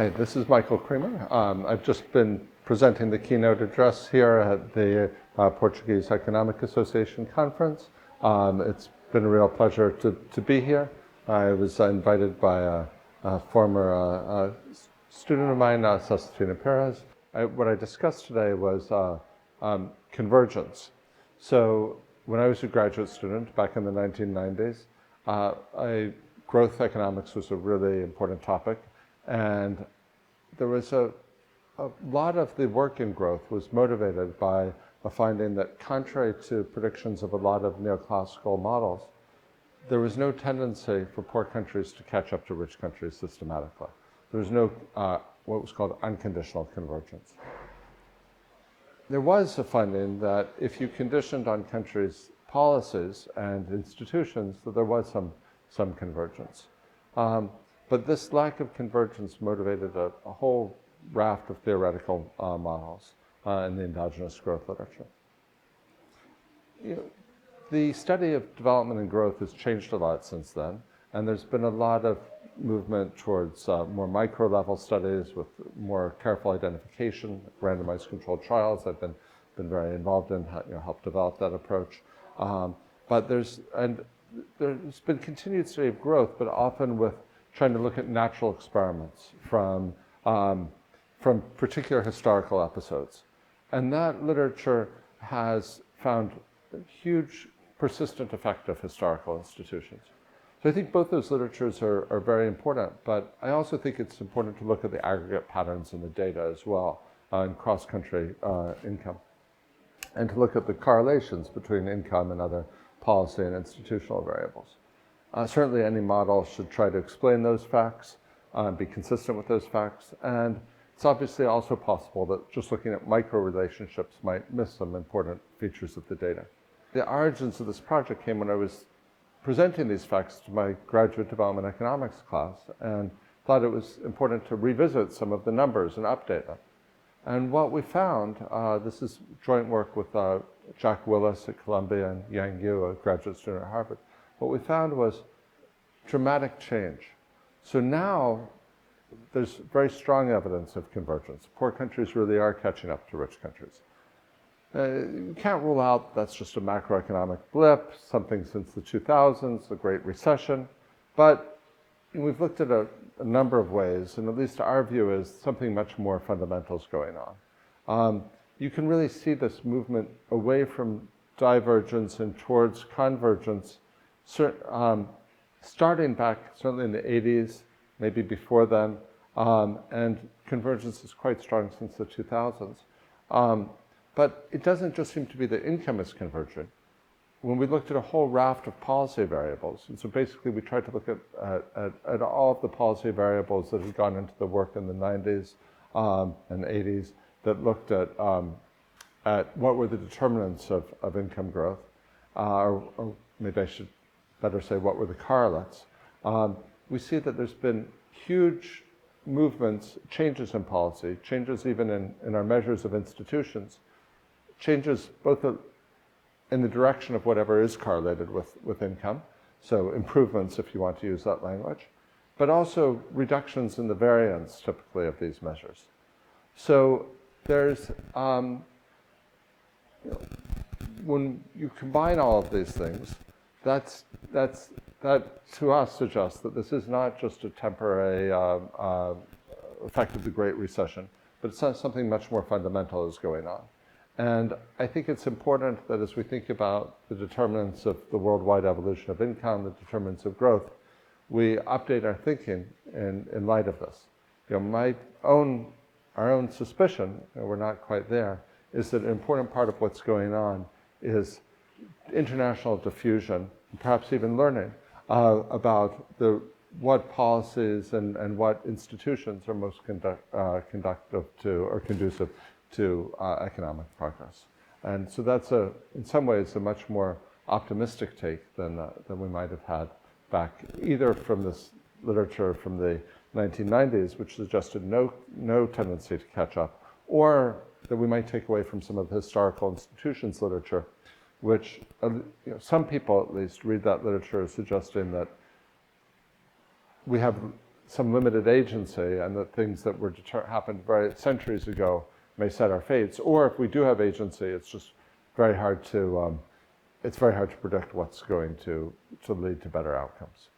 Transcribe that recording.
Hi, this is Michael Kremer. I've just been presenting the keynote address here at the Portuguese Economic Association conference. It's been a real pleasure to be here. I was invited by a former student of mine, Cecilia Perez. What I discussed today was convergence. So when I was a graduate student back in the 1990s, growth economics was a really important topic. And there was a lot of the work in growth was motivated by a finding that, contrary to predictions of a lot of neoclassical models, there was no tendency for poor countries to catch up to rich countries systematically. There was no what was called unconditional convergence. There was a finding that if you conditioned on countries' policies and institutions, that there was some convergence. But this lack of convergence motivated a whole raft of theoretical models in the endogenous growth literature. The study of development and growth has changed a lot since then, and there's been a lot of movement towards more micro-level studies with more careful identification, randomized controlled trials. I've been very involved in, helped develop that approach. But there's been continued study of growth, but often with trying to look at natural experiments from particular historical episodes. And that literature has found a huge persistent effect of historical institutions. So I think both those literatures are very important, but I also think it's important to look at the aggregate patterns in the data as well in cross-country income, and to look at the correlations between income and other policy and institutional variables. Certainly any model should try to explain those facts, be consistent with those facts, and it's obviously also possible that just looking at micro-relationships might miss some important features of the data. The origins of this project came when I was presenting these facts to my graduate development economics class and thought it was important to revisit some of the numbers and update them. And what we found, this is joint work with Jack Willis at Columbia and Yang Yu, a graduate student at Harvard. What we found was dramatic change. So now there's very strong evidence of convergence. Poor countries really are catching up to rich countries. You can't rule out that's just a macroeconomic blip, something since the 2000s, the Great Recession. But we've looked at a number of ways, and at least our view is something much more fundamental is going on. You can really see this movement away from divergence and towards convergence, starting back certainly in the 80s, maybe before then, and convergence is quite strong since the 2000s. But it doesn't just seem to be that income is converging. When we looked at a whole raft of policy variables, and so basically we tried to look at all of the policy variables that had gone into the work in the 90s and 80s that looked at what were the determinants of income growth, or maybe I should better say what were the correlates. We see that there's been huge movements, changes in policy, changes even in our measures of institutions, changes both in the direction of whatever is correlated with income, so improvements if you want to use that language, but also reductions in the variance typically of these measures. So there's, when you combine all of these things, that to us suggests that this is not just a temporary effect of the Great Recession, but it's something much more fundamental is going on. And I think it's important that as we think about the determinants of the worldwide evolution of income, the determinants of growth, we update our thinking in light of this. Our own suspicion, and we're not quite there, is that an important part of what's going on is international diffusion, and perhaps even learning about what policies and what institutions are most conductive to or conducive to economic progress. And so that's in some ways a much more optimistic take than we might have had back either from this literature from the 1990s, which suggested no tendency to catch up, or that we might take away from some of the historical institutions literature, which some people at least read that literature as suggesting that we have some limited agency, and that things that were happened centuries ago may set our fates. Or if we do have agency, it's just very hard to predict what's going to lead to better outcomes.